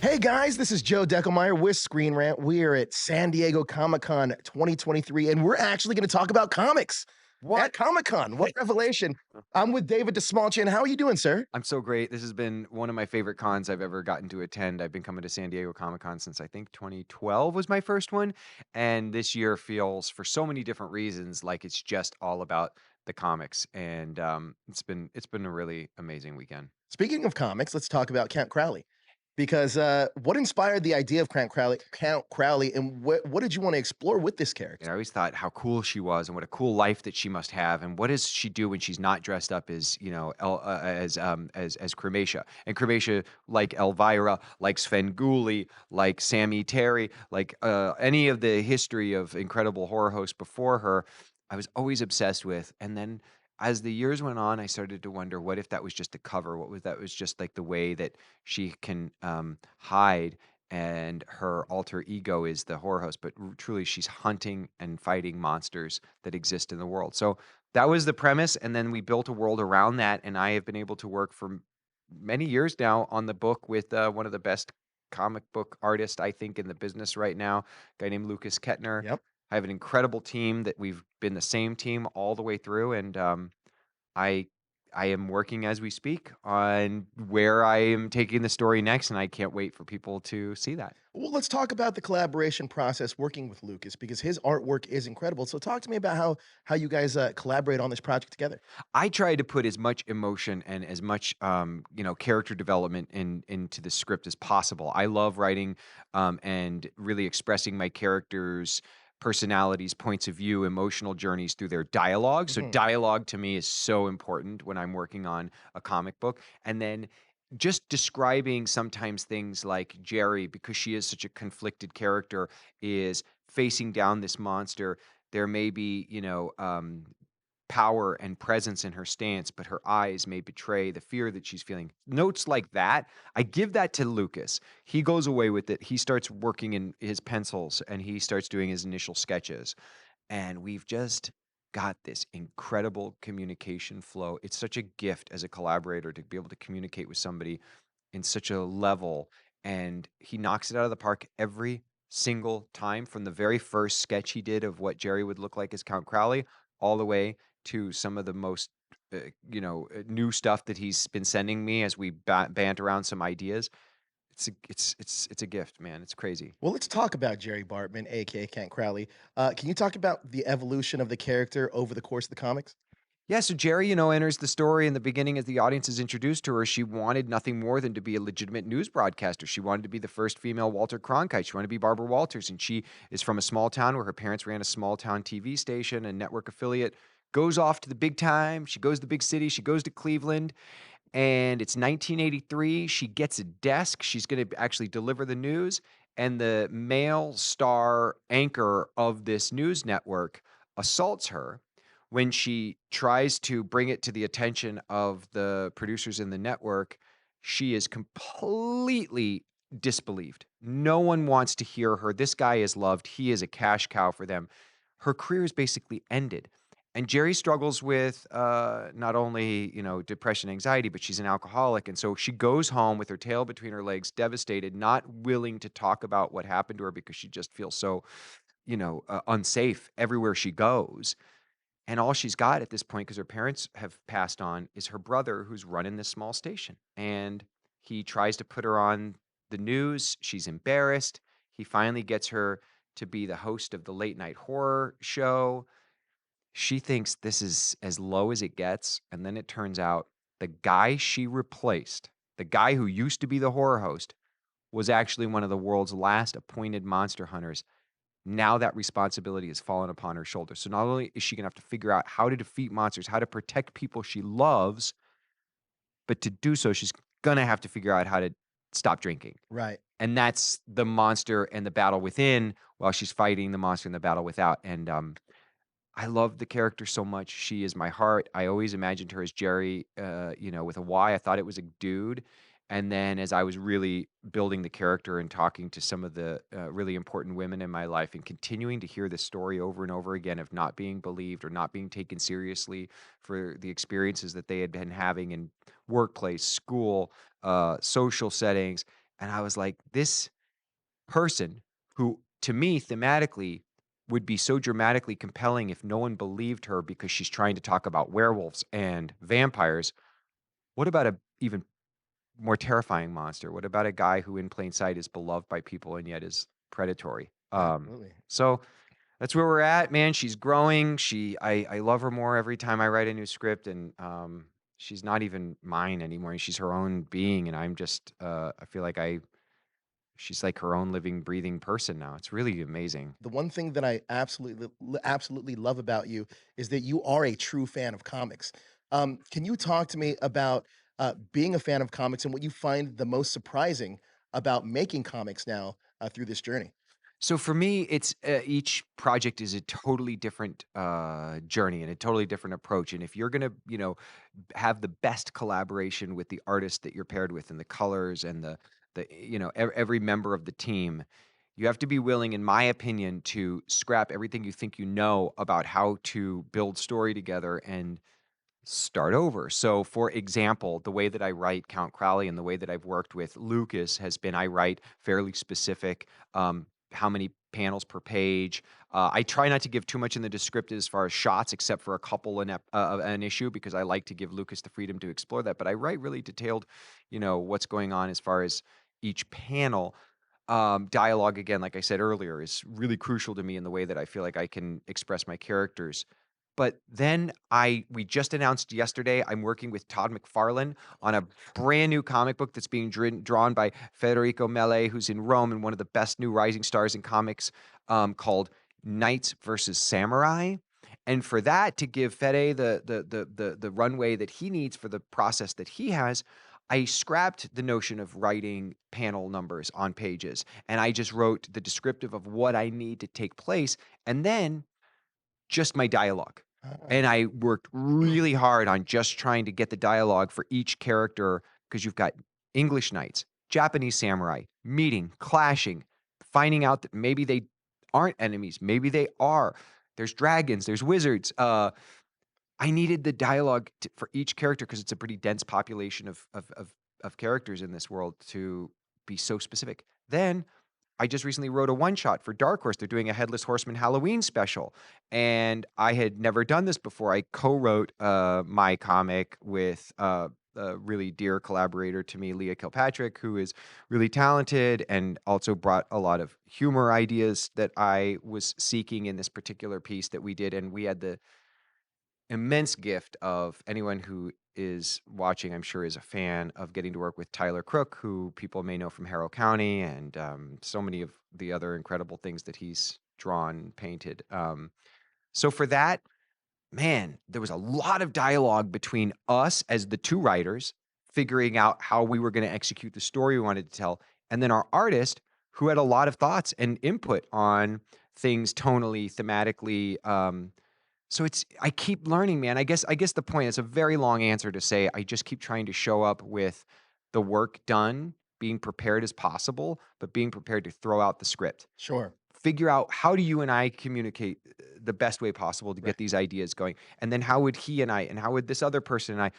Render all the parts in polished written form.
Hey guys, this is Joe Deckelmeyer with Screen Rant. We are at San Diego Comic Con 2023, and we're actually going to talk about comics What? at Comic Con. What revelation! I'm with David Dastmalchian. How are you doing, sir? I'm so great. This has been one of my favorite cons I've ever gotten to attend. I've been coming to San Diego Comic-Con since I think 2012 was my first one, and this year feels, for so many different reasons, like it's just all about the comics, and it's been a really amazing weekend. Speaking of comics, let's talk about Count Crowley. Because what inspired the idea of Count Crowley, and what did you want to explore with this And character? I always thought how cool she was and what a cool life that she must have, and what does she do when she's not dressed up as, as Crematia. And Crematia, like Elvira, like Svengoolie, like Sammy Terry, like, any of the history of incredible horror hosts before her, I was always obsessed with. And then as the years went on, I started to wonder, what if that was just a cover? What was that was just like the way that she can, hide, and her alter ego is the horror host, but truly she's hunting and fighting monsters that exist in the world. So that was the premise, and then we built a world around that, and I have been able to work for many years now on the book with one of the best comic book artists I think in the business right now, a guy named Lucas Kettner. Yep. I have an incredible team that we've been the same team all the way through, and I I am working as we speak on where I am taking the story next, and I can't wait for people to see that. Well, let's talk about the collaboration process working with Lucas because his artwork is incredible. So, talk to me about how you guys collaborate on this project together. I try to put as much emotion and as much, character development into the script as possible. I love writing, and really expressing my characters' personalities, points of view, emotional journeys through their dialogue. So Mhm. dialogue to me is so important when I'm working on a comic book. And then just describing sometimes things like Jerry, because she is such a conflicted character, is facing down this monster. There may be, power and presence in her stance, but her eyes may betray the fear that she's feeling. Notes like that, I give that to Lucas. He goes away with it. He starts working in his pencils and he starts doing his initial sketches. And we've just got this incredible communication flow. It's such a gift as a collaborator to be able to communicate with somebody in such a level. And he knocks it out of the park every single time, from the very first sketch he did of what Jerry would look like as Count Crowley, all the way to some of the most new stuff that he's been sending me as we bant around some ideas. It's a gift, man. It's crazy. Well, let's talk about Jerry Bartman, aka Kent Crowley. Can you talk about the evolution of the character over the course of the comics? Yeah, so Jerry, enters the story in the beginning as the audience is introduced to her. She wanted nothing more than to be a legitimate news broadcaster. She wanted to be the first female Walter Cronkite. She wanted to be Barbara Walters. And she is from a small town where her parents ran a small town TV station and network affiliate. Goes off to the big time. She goes to the big city. She goes to Cleveland. And it's 1983. She gets a desk. She's going to actually deliver the news. And the male star anchor of this news network assaults her. When she tries to bring it to the attention of the producers in the network, she is completely disbelieved. No one wants to hear her. This guy is loved. He is a cash cow for them. Her career is basically ended. And Jerry struggles with not only, depression, anxiety, but she's an alcoholic. And so she goes home with her tail between her legs, devastated, not willing to talk about what happened to her because she just feels so, unsafe everywhere she goes. And all she's got at this point, because her parents have passed on, is her brother who's running this small station. And he tries to put her on the news. She's embarrassed. He finally gets her to be the host of the late night horror show. She thinks this is as low as it gets. And then it turns out the guy she replaced, the guy who used to be the horror host, was actually one of the world's last appointed monster hunters. Now that responsibility has fallen upon her shoulders. So not only is she gonna have to figure out how to defeat monsters, how to protect people she loves, but to do so, she's gonna have to figure out how to stop drinking. Right. And that's the monster and the battle within, while she's fighting the monster and the battle without. And I love the character so much. She is my heart. I always imagined her as Jerry, with a Y. I thought it was a dude. And then as I was really building the character and talking to some of the really important women in my life and continuing to hear this story over and over again of not being believed or not being taken seriously for the experiences that they had been having in workplace, school, social settings, And I was like, this person who, to me, thematically, would be so dramatically compelling if no one believed her because she's trying to talk about werewolves and vampires. What about a even more terrifying monster? What about a guy who in plain sight is beloved by people and yet is predatory? Absolutely. So that's where we're at, man. She's growing. I love her more every time I write a new script, and she's not even mine anymore. She's her own being, and I'm just I feel like she's like her own living, breathing person now. It's really amazing. The one thing that I absolutely love about you is that you are a true fan of comics. Can you talk to me about being a fan of comics and what you find the most surprising about making comics now through this journey? So for me, it's each project is a totally different journey and a totally different approach. And if you're gonna, have the best collaboration with the artist that you're paired with, and the colors and every member of the team, you have to be willing, in my opinion, to scrap everything you think you know about how to build story together and start over. So, for example, the way that I write Count Crowley and the way that I've worked with Lucas has been I write fairly specific, how many panels per page. I try not to give too much in the descriptive as far as shots, except for a couple an issue, because I like to give Lucas the freedom to explore that. But I write really detailed, what's going on as far as each panel. Dialogue, again, like I said earlier, is really crucial to me in the way that I feel like I can express my characters. But then we just announced yesterday, I'm working with Todd McFarlane on a brand new comic book that's being drawn by Federico Mele, who's in Rome and one of the best new rising stars in comics, called Knights versus Samurai. And for that to give Fede the runway that he needs for the process that he has, I scrapped the notion of writing panel numbers on pages, and I just wrote the descriptive of what I need to take place, and then just my dialogue. Ah, And I worked really hard on just trying to get the dialogue for each character, because you've got English knights, Japanese samurai, meeting, clashing, finding out that maybe they aren't enemies, maybe they are. There's dragons, there's wizards. I needed the dialogue for each character because it's a pretty dense population of characters in this world to be so specific. Then I just recently wrote a one shot for Dark Horse. They're doing a Headless Horseman Halloween special, and I had never done this before. I co-wrote my comic with a really dear collaborator to me, Leah Kilpatrick, who is really talented and also brought a lot of humor ideas that I was seeking in this particular piece that we did. And we had the immense gift of anyone who is watching, I'm sure, is a fan of getting to work with Tyler Crook, who people may know from Harrow County and so many of the other incredible things that he's drawn, painted. So for that, man, there was a lot of dialogue between us as the two writers, figuring out how we were going to execute the story we wanted to tell, and then our artist, who had a lot of thoughts and input on things tonally, thematically. So I keep learning, man. I guess the point is a very long answer to say I just keep trying to show up with the work done, being prepared as possible, but being prepared to throw out the script. sure. Figure out, how do you and I communicate the best way possible to Right. get these ideas going? And then how would he and I, and how would this other person and I?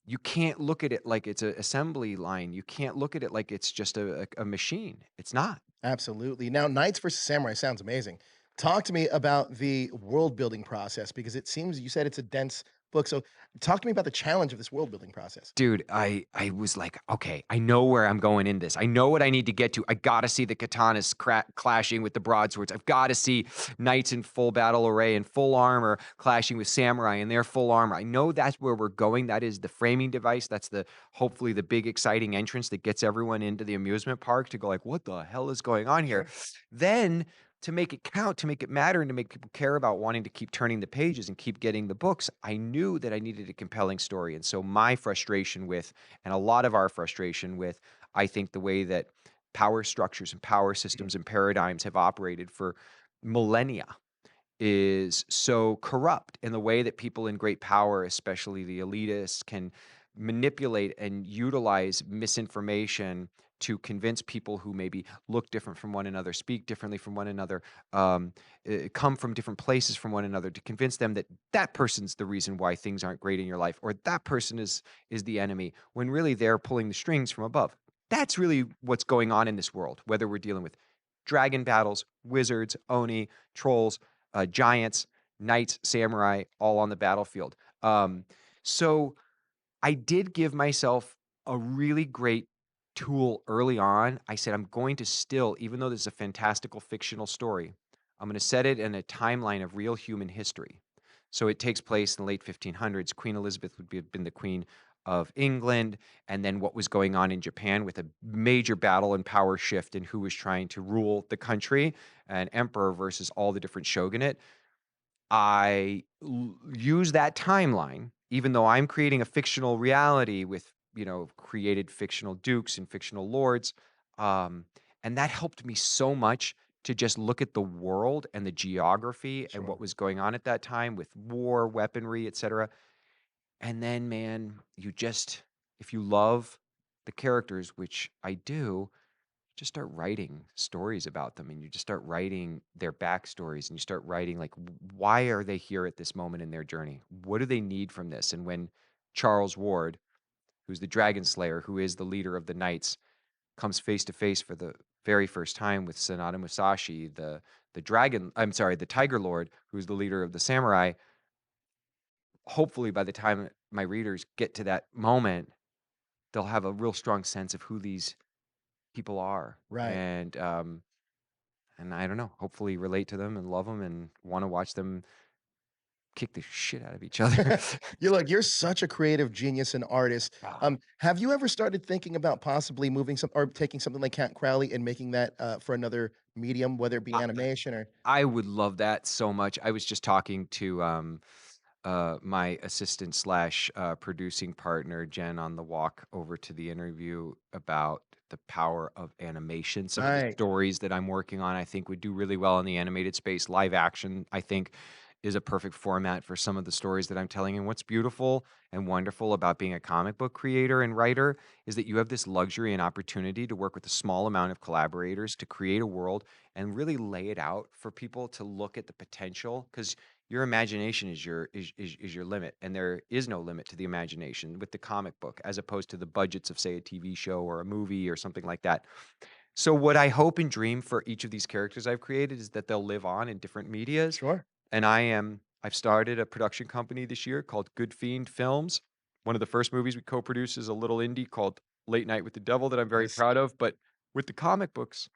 You can't look at it like it's an assembly line. You can't look at it like it's just a machine. It's not. Absolutely. Now, Knights versus Samurai sounds amazing. Talk to me about the world building process because it seems you said it's a dense book. So, talk to me about the challenge of this world building process. Dude, I was like, "Okay, I know where I'm going in this. I know what I need to get to. I gotta see the katanas clashing with the broadswords. I've gotta see knights in full battle array and full armor clashing with samurai in their full armor. I know that's where we're going. That is the framing device. That's hopefully the big exciting entrance that gets everyone into the amusement park to go like, "What the hell is going on here?" Sure. Then to make it count, to make it matter, and to make people care about wanting to keep turning the pages and keep getting the books, I knew that I needed a compelling story. And so my frustration with, and a lot of our frustration with, I think the way that power structures and power systems and paradigms have operated for millennia is so corrupt in the way that people in great power, especially the elitists, can manipulate and utilize misinformation to convince people who maybe look different from one another, speak differently from one another, come from different places from one another, to convince them that that person's the reason why things aren't great in your life, or that person is the enemy, when really they're pulling the strings from above. That's really what's going on in this world, whether we're dealing with dragon battles, wizards, oni, trolls, giants, knights, samurai, all on the battlefield. So I did give myself a really great tool early on. I said, I'm going to still, even though this is a fantastical fictional story, I'm going to set it in a timeline of real human history. So it takes place in the late 1500s. Queen Elizabeth would have been the queen of England, and then what was going on in Japan with a major battle and power shift in who was trying to rule the country, an emperor versus all the different shogunate. Use that timeline, even though I'm creating a fictional reality with, created fictional dukes and fictional lords. Um, and that helped me so much to just look at the world and the geography and what Sure. was going on at that time with war, weaponry, etc. And then, man, if you love the characters, which I do, just start writing stories about them, and you just start writing their backstories, and you start writing like, why are they here at this moment in their journey? What do they need from this? And when Charles Ward, who's the dragon slayer, who is the leader of the knights, comes face to face for the very first time with Sanada Musashi, the tiger lord, who's the leader of the samurai, hopefully by the time my readers get to that moment, they'll have a real strong sense of who these people are. Right. And I don't know, hopefully relate to them and love them and wanna watch them kick the shit out of each other. You're such a creative genius and artist. Ah, Have you ever started thinking about possibly moving some or taking something like Count Crowley and making that, for another medium, whether it be I animation or I would love that so much. I was just talking to, my assistant slash, producing partner, Jen, on the walk over to the interview about the power of animation. Some of the Right. stories that I'm working on, I think would do really well in the animated space. Live action, I think, is a perfect format for some of the stories that I'm telling. And what's beautiful and wonderful about being a comic book creator and writer is that you have this luxury and opportunity to work with a small amount of collaborators to create a world and really lay it out for people to look at the potential. Because your imagination is your limit, and there is no limit to the imagination with the comic book, as opposed to the budgets of, say, a TV show or a movie or something like that. So what I hope and dream for each of these characters I've created is that they'll live on in different medias. Sure. And I've started a production company this year called Good Fiend Films. One of the first movies we co-produce is a little indie called Late Night with the Devil that I'm very Nice. proud of. But with the comic books,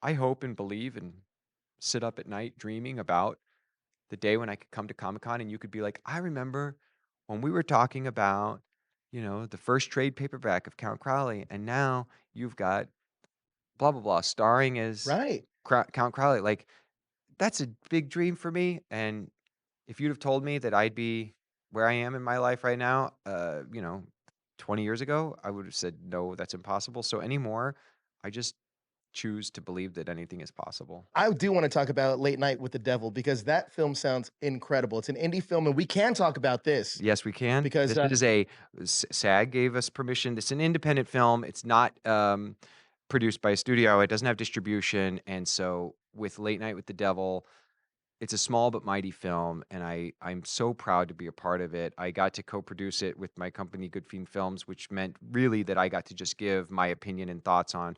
I hope and believe and sit up at night dreaming about the day when I could come to Comic-Con and you could be like, "I remember when we were talking about, the first trade paperback of Count Crowley, and now you've got blah blah blah starring as Right. Count Crowley." Like, that's a big dream for me. And if you'd have told me that I'd be where I am in my life right now, 20 years ago, I would have said, no, that's impossible. So anymore, I just choose to believe that anything is possible. I do wanna talk about Late Night with the Devil because that film sounds incredible. It's an indie film, and we can talk about this Yes, we can. because, This is a SAG gave us permission. It's an independent film. It's not produced by a studio. It doesn't have distribution. And so with Late Night with the Devil, it's a small but mighty film, and I'm so proud to be a part of it. I got to co-produce it with my company, Good Fiend Films, which meant really that I got to just give my opinion and thoughts on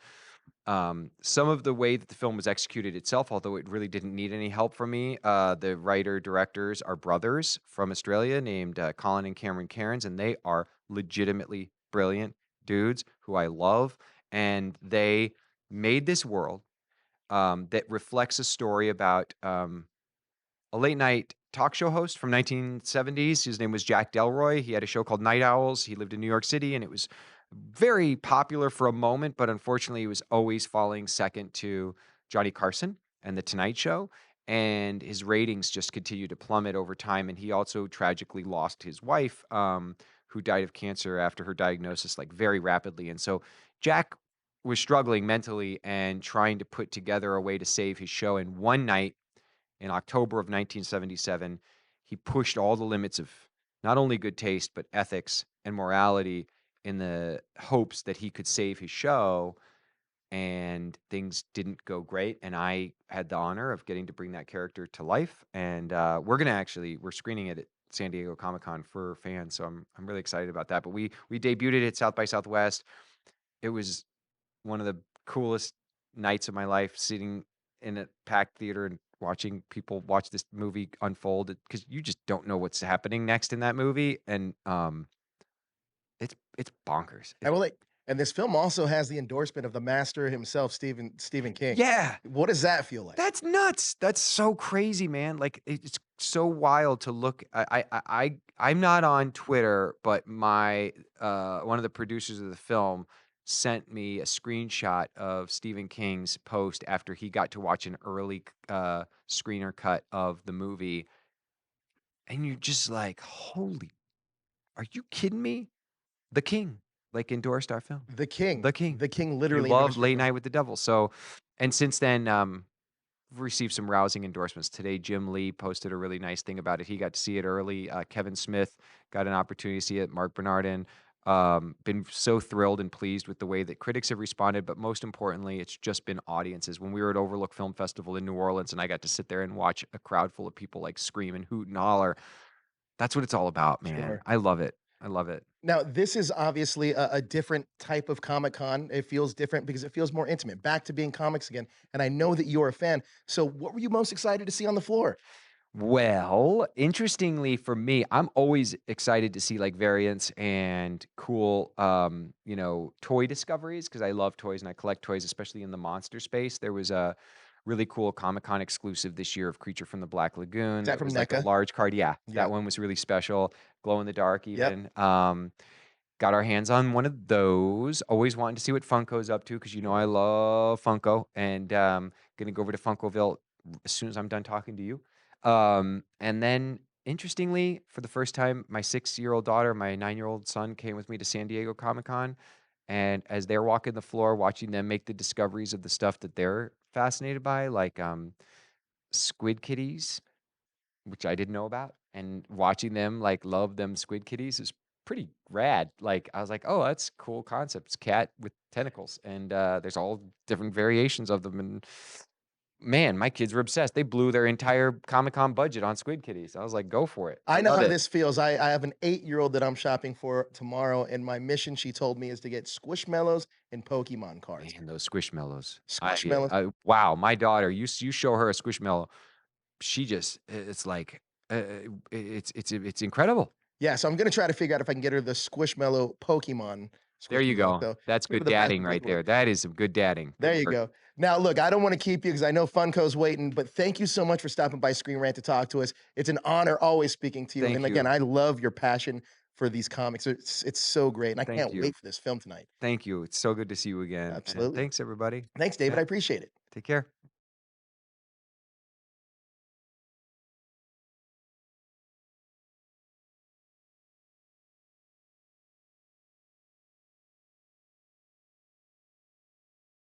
some of the way that the film was executed itself, although it really didn't need any help from me. The writer directors are brothers from Australia named Colin and Cameron Cairns, and they are legitimately brilliant dudes who I love. And they made this world that reflects a story about a late night talk show host from 1970s. His name was Jack Delroy. He had a show called Night Owls. He lived in New York City, and it was very popular for a moment, but unfortunately, he was always falling second to Johnny Carson and The Tonight Show. And his ratings just continued to plummet over time. And he also tragically lost his wife, who died of cancer after her diagnosis, like very rapidly. And so Jack was struggling mentally and trying to put together a way to save his show. And one night, in October of 1977, he pushed all the limits of not only good taste, but ethics and morality in the hopes that he could save his show. And things didn't go great. And I had the honor of getting to bring that character to life. And we're screening it at San Diego Comic Con for fans. So I'm really excited about that. But we debuted it at South by Southwest. It was one of the coolest nights of my life sitting in a packed theater and watching people watch this movie unfold because you just don't know what's happening next in that movie, and, it's bonkers. I will like and this film also has the endorsement of the master himself, Stephen King. Yeah! What does that feel like? That's nuts. That's so crazy, man. Like it's so wild to look. I'm not on Twitter, but my one of the producers of the film sent me a screenshot of Stephen King's post after he got to watch an early screener cut of the movie, and you're just like, "Holy, are you kidding me?" The King like endorsed our film. The King. The King. The King He literally loved endorsed your Late film. Night with the Devil. So, and since then, received some rousing endorsements. Today, Jim Lee posted a really nice thing about it. He got to see it early. Kevin Smith got an opportunity to see it. Mark Bernardin. Been so thrilled and pleased with the way that critics have responded, but most importantly, it's just been audiences. When we were at Overlook Film Festival in New Orleans and I got to sit there and watch a crowd full of people like scream and hoot and holler, that's what it's all about, man. Sure. I love it. I love it. Now, this is obviously a different type of Comic Con. It feels different because it feels more intimate. Back to being comics again, and I know that you're a fan. So, what were you most excited to see on the floor? Well, interestingly for me, I'm always excited to see like variants and cool, toy discoveries because I love toys and I collect toys, especially in the monster space. There was a really cool Comic Con exclusive this year of Creature from the Black Is Lagoon. that That from was like a NECA? large card. Yeah, that Yep. one was really special. Glow in the dark, Yep. even. Got our hands on one of those. Always wanting to see what Funko's up to because I love Funko, and gonna go over to Funkoville as soon as I'm done talking to you. And then interestingly, for the first time, my 6-year-old daughter, my 9-year-old son came with me to San Diego Comic Con. And as they're walking the floor, watching them make the discoveries of the stuff that they're fascinated by, like squid kitties, which I didn't know about, and watching them like love them squid kitties is pretty rad. Like I was like, oh, that's cool concept. It's cat with tentacles, and there's all different variations of them. And man, my kids were obsessed. They blew their entire Comic Con budget on squid kitties. I was like, go for it. I know Love how it. this feels. I have an 8-year-old that I'm shopping for tomorrow, and my mission, she told me, is to get Squishmallows and Pokemon cards. Man, those squishmallows. Squishmallows. Wow, my daughter, you show her a squishmallow, she just it's like it's incredible. Yeah, so I'm gonna try to figure out if I can get her the Squishmallow Pokemon There you Squishmallow. go. So That's maybe good the best dadding of both right worlds. there. That is some good dadding. There Good you work. go. Now, look, I don't want to keep you because I know Funko's waiting, but thank you so much for stopping by Screen Rant to talk to us. It's an honor always speaking to you. And Thank again, you. I love your passion for these comics. It's so great, and I Thank can't you. wait for this film tonight. Thank you. It's so good to see you again. And Absolutely. thanks everybody. Thanks, David. Yeah. I appreciate it. Take care.